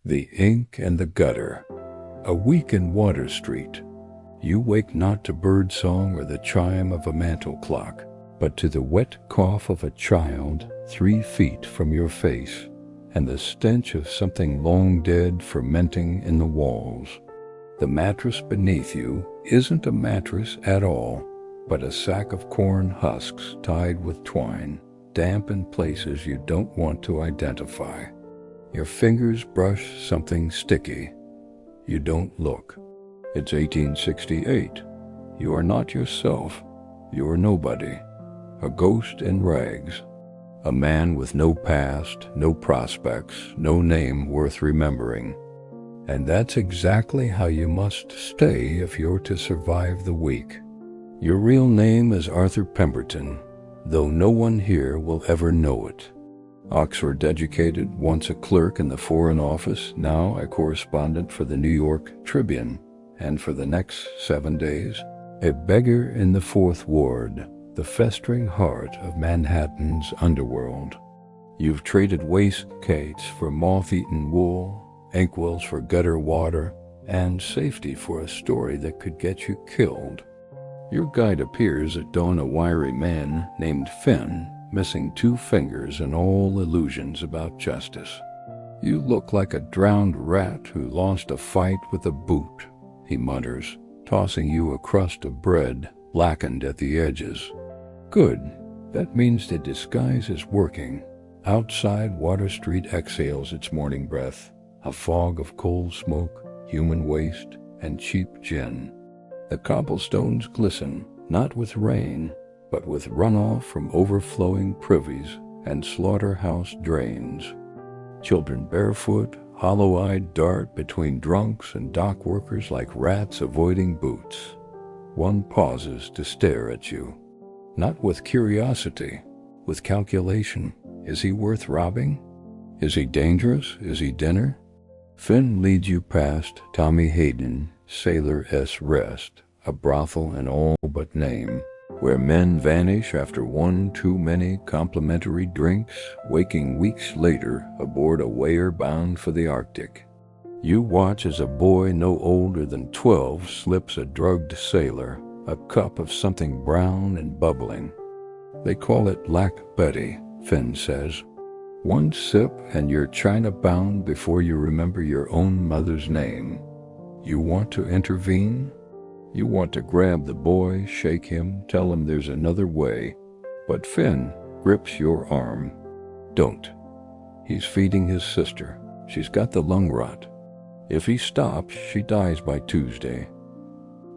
The ink and the gutter. A week in Water Street. You wake not to birdsong or the chime of a mantel clock, but to the wet cough of a child 3 feet from your face, and the stench of something long dead fermenting in the walls. The mattress beneath you isn't a mattress at all, but a sack of corn husks tied with twine, damp in places you don't want to identify. Your fingers brush something sticky. You don't look. It's 1868. You are not yourself. You are nobody. A ghost in rags. A man with no past, no prospects, no name worth remembering. And that's exactly how you must stay if you're to survive the week. Your real name is Arthur Pemberton, though no one here will ever know it. Oxford educated, once a clerk in the Foreign Office, now a correspondent for the New York Tribune, and for the next 7 days, a beggar in the Fourth Ward, the festering heart of Manhattan's underworld. You've traded waistcoats for moth-eaten wool, inkwells for gutter water, and safety for a story that could get you killed. Your guide appears at dawn a wiry man named Finn, missing 2 fingers and all illusions about justice. You look like a drowned rat who lost a fight with a boot, he mutters, tossing you a crust of bread, blackened at the edges. Good. That means the disguise is working. Outside, Water Street exhales its morning breath, a fog of coal smoke, human waste, and cheap gin. The cobblestones glisten, not with rain, but with runoff from overflowing privies and slaughterhouse drains. Children barefoot, hollow-eyed dart between drunks and dock workers like rats avoiding boots. One pauses to stare at you. Not with curiosity, with calculation. Is he worth robbing? Is he dangerous? Is he dinner? Finn leads you past Tommy Hayden, Sailor S. Rest, a brothel in all but name, where men vanish after 1 too many complimentary drinks, waking weeks later aboard a whaler bound for the Arctic. You watch as a boy no older than 12 slips a drugged sailor a cup of something brown and bubbling. They call it Black Betty, Finn says. 1 sip and you're China bound before you remember your own mother's name. You want to intervene? You want to grab the boy, shake him, tell him there's another way. But Finn grips your arm. Don't. He's feeding his sister. She's got the lung rot. If he stops, she dies by Tuesday.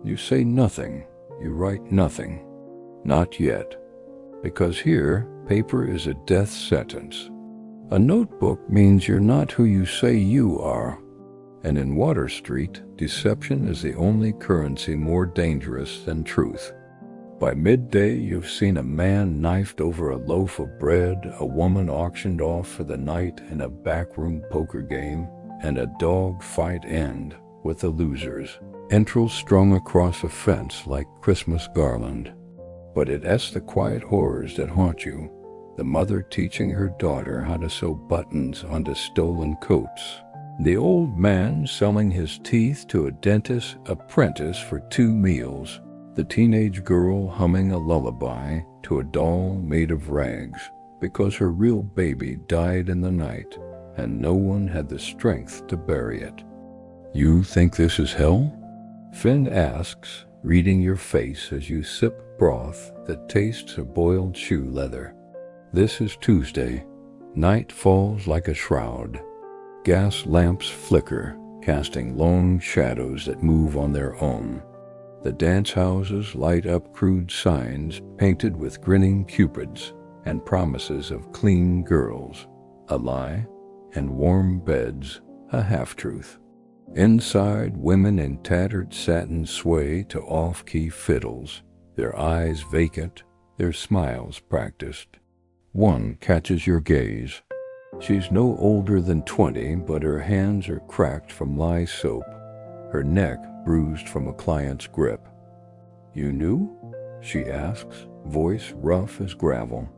You say nothing. You write nothing. Not yet. Because here, paper is a death sentence. A notebook means you're not who you say you are. And in Water Street, deception is the only currency more dangerous than truth. By midday, you've seen a man knifed over a loaf of bread, a woman auctioned off for the night in a backroom poker game, and a dog fight end with the losers, entrails strung across a fence like Christmas garland. But it's the quiet horrors that haunt you. The mother teaching her daughter how to sew buttons onto stolen coats. The old man selling his teeth to a dentist apprentice for 2 meals. The teenage girl humming a lullaby to a doll made of rags because her real baby died in the night and no one had the strength to bury it. You think this is hell? Finn asks, reading your face as you sip broth that tastes of boiled shoe leather. This is Tuesday. Night falls like a shroud. Gas lamps flicker, casting long shadows that move on their own. The dance houses light up crude signs painted with grinning cupids and promises of clean girls, a lie, and warm beds, a half-truth. Inside, women in tattered satin sway to off-key fiddles, their eyes vacant, their smiles practiced. One catches your gaze. She's no older than 20, but her hands are cracked from lye soap, her neck bruised from a client's grip. You knew? She asks, voice rough as gravel.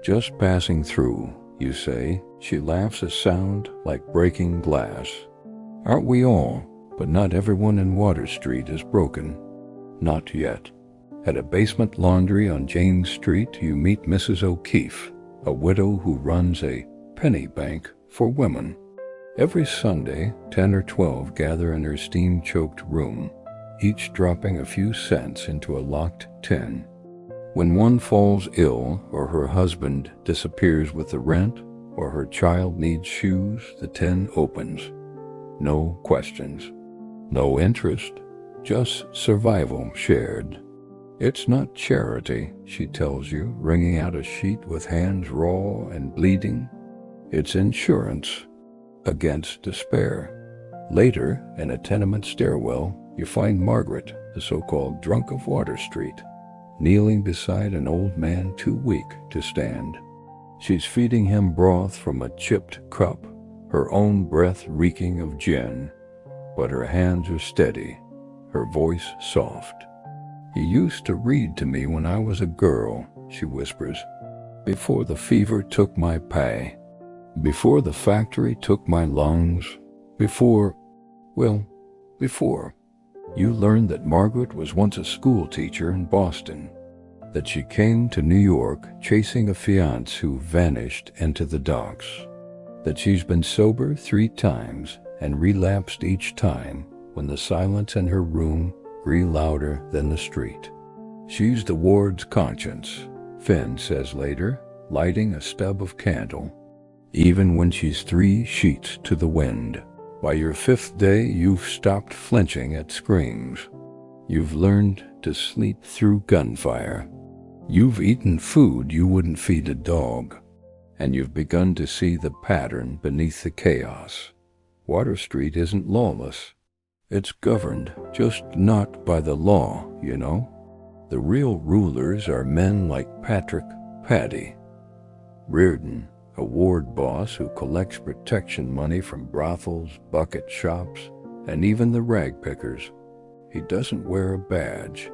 Just passing through, you say. She laughs a sound like breaking glass, Aren't we all? But not everyone in Water Street is broken. Not yet. At a basement laundry on James Street, you meet Mrs. O'Keefe, a widow who runs a penny bank for women. Every Sunday, 10 or 12 gather in her steam-choked room, each dropping a few cents into a locked tin. When one falls ill, or her husband disappears with the rent, or her child needs shoes, the tin opens. No questions. No interest. Just survival shared. It's not charity, she tells you, wringing out a sheet with hands raw and bleeding. It's insurance against despair. Later, in a tenement stairwell, you find Margaret, the so-called drunk of Water Street, kneeling beside an old man too weak to stand. She's feeding him broth from a chipped cup, her own breath reeking of gin, but her hands are steady, her voice soft. "He used to read to me when I was a girl," she whispers, "before the fever took my pay, before the factory took my lungs, before. You learn that Margaret was once a school teacher in Boston, that she came to New York chasing a fiancé who vanished into the docks, that she's been sober 3 times and relapsed each time when the silence in her room grew louder than the street. She's the ward's conscience, Finn says later, lighting a stub of candle, even when she's 3 sheets to the wind. By your 5th day, you've stopped flinching at screams. You've learned to sleep through gunfire. You've eaten food you wouldn't feed a dog. And you've begun to see the pattern beneath the chaos. Water Street isn't lawless. It's governed, just not by the law, you know. The real rulers are men like Patrick Paddy Reardon, a ward boss who collects protection money from brothels, bucket shops, and even the rag pickers. He doesn't wear a badge.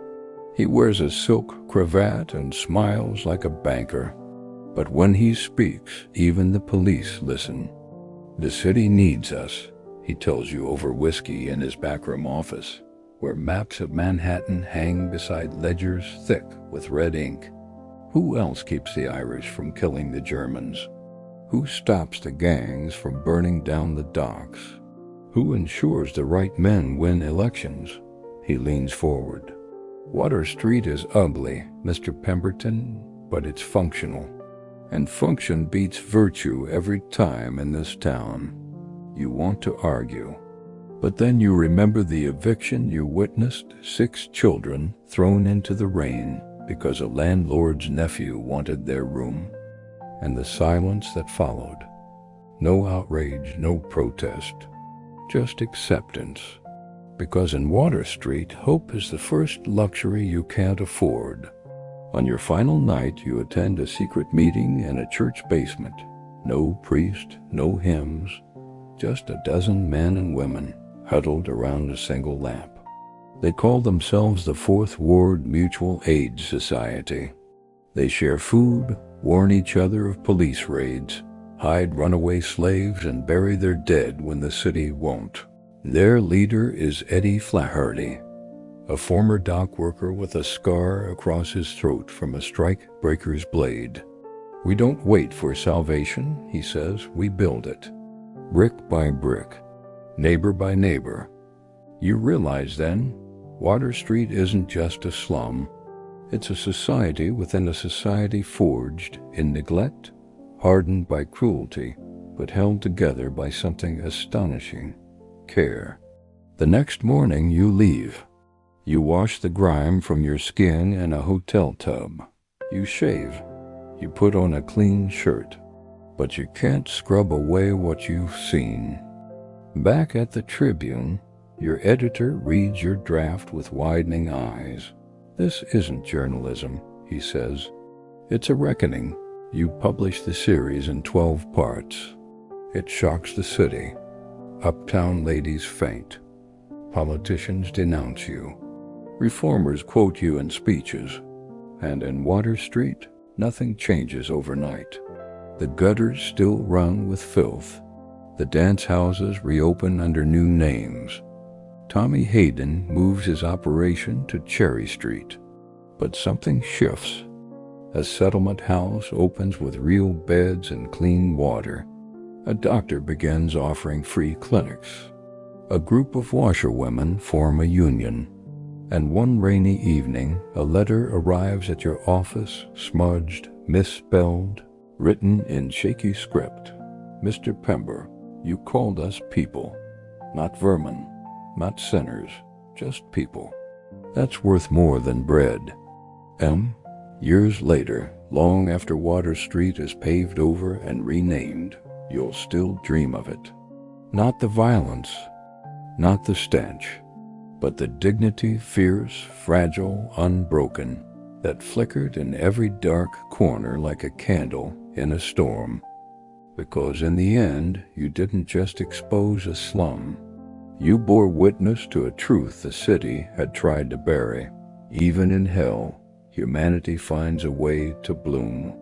He wears a silk cravat and smiles like a banker. But when he speaks, even the police listen. The city needs us, he tells you over whiskey in his backroom office, where maps of Manhattan hang beside ledgers thick with red ink. Who else keeps the Irish from killing the Germans? Who stops the gangs from burning down the docks? Who ensures the right men win elections? He leans forward. Water Street is ugly, Mr. Pemberton, but it's functional. And function beats virtue every time in this town. You want to argue. But then you remember the eviction you witnessed, 6 children thrown into the rain because a landlord's nephew wanted their room. And the silence that followed. No outrage, no protest. Just acceptance. Because in Water Street, hope is the first luxury you can't afford. On your final night, you attend a secret meeting in a church basement. No priest, no hymns, just a dozen men and women huddled around a single lamp. They call themselves the 4th Ward Mutual Aid Society. They share food, warn each other of police raids, hide runaway slaves, and bury their dead when the city won't. Their leader is Eddie Flaherty, a former dock worker with a scar across his throat from a strike-breaker's blade. We don't wait for salvation, he says, we build it. Brick by brick, neighbor by neighbor. You realize then, Water Street isn't just a slum. It's a society within a society forged in neglect, hardened by cruelty, but held together by something astonishing, care. The next morning you leave. You wash the grime from your skin in a hotel tub. You shave. You put on a clean shirt. But you can't scrub away what you've seen. Back at the Tribune, your editor reads your draft with widening eyes. This isn't journalism, he says. It's a reckoning. You publish the series in 12 parts. It shocks the city. Uptown ladies faint. Politicians denounce you. Reformers quote you in speeches. And in Water Street, nothing changes overnight. The gutters still run with filth. The dance houses reopen under new names. Tommy Hayden moves his operation to Cherry Street. But something shifts. A settlement house opens with real beds and clean water. A doctor begins offering free clinics. A group of washerwomen form a union. And one rainy evening, a letter arrives at your office, smudged, misspelled, written in shaky script. Mr. Pember, you called us people. Not vermin, not sinners, just people. That's worth more than bread. Years later, long after Water Street is paved over and renamed, you'll still dream of it. Not the violence, not the stench, but the dignity, fierce, fragile, unbroken, that flickered in every dark corner like a candle in a storm. Because in the end, you didn't just expose a slum. You bore witness to a truth the city had tried to bury. Even in hell, humanity finds a way to bloom.